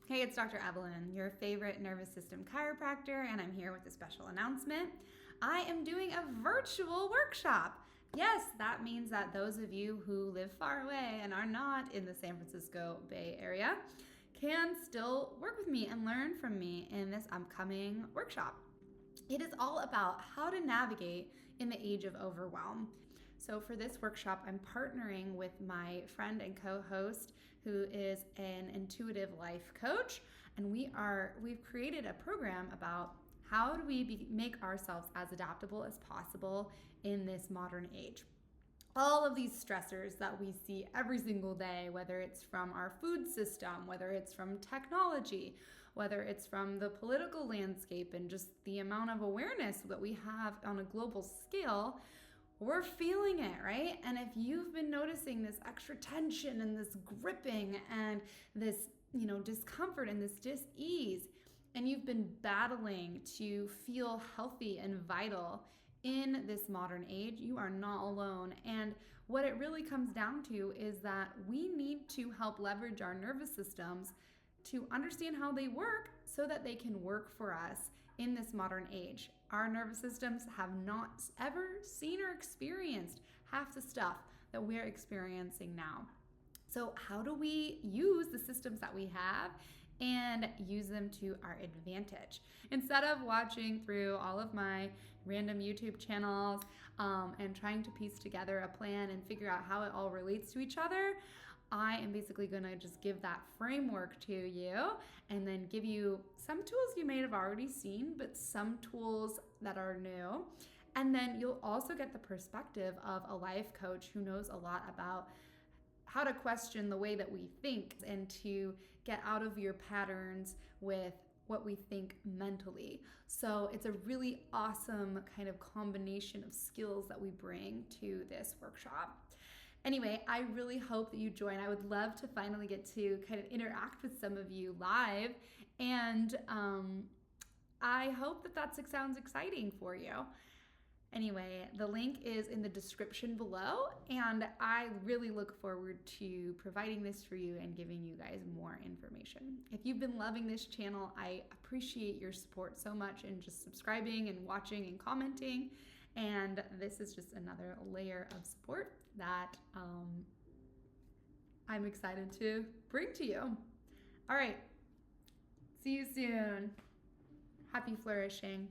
Hey, it's Dr. Evelyn, your favorite nervous system chiropractor, and I'm here with a special announcement. I am doing a virtual workshop. Yes, that means that those of you who live far away and are not in the San Francisco Bay Area can still work with me and learn from me in this upcoming workshop. It is all about how to navigate in the age of overwhelm. So for this workshop, I'm partnering with my friend and co-host who is an intuitive life coach, and we've created a program about how do we make ourselves as adaptable as possible in this modern age. All of these stressors that we see every single day, whether it's from our food system, whether it's from technology, whether it's from the political landscape and just the amount of awareness that we have on a global scale, we're feeling it, right? And if you've been noticing this extra tension and this gripping and this, discomfort and this dis-ease, and you've been battling to feel healthy and vital in this modern age, you are not alone. And what it really comes down to is that we need to help leverage our nervous systems to understand how they work so that they can work for us in this modern age. Our nervous systems have not ever seen or experienced half the stuff that we're experiencing now. So how do we use the systems that we have and use them to our advantage? Instead of watching through all of my random YouTube channels and trying to piece together a plan and figure out how it all relates to each other, I am basically going to just give that framework to you and then give you some tools you may have already seen, but some tools that are new. And then you'll also get the perspective of a life coach who knows a lot about how to question the way that we think and to get out of your patterns with what we think mentally. So it's a really awesome kind of combination of skills that we bring to this workshop. Anyway, I really hope that you join. I would love to finally get to kind of interact with some of you live. And I hope that sounds exciting for you. Anyway, the link is in the description below, and I really look forward to providing this for you and giving you guys more information. If you've been loving this channel, I appreciate your support so much in just subscribing and watching and commenting. And this is just another layer of support that I'm excited to bring to you. All right, see you soon. Happy flourishing.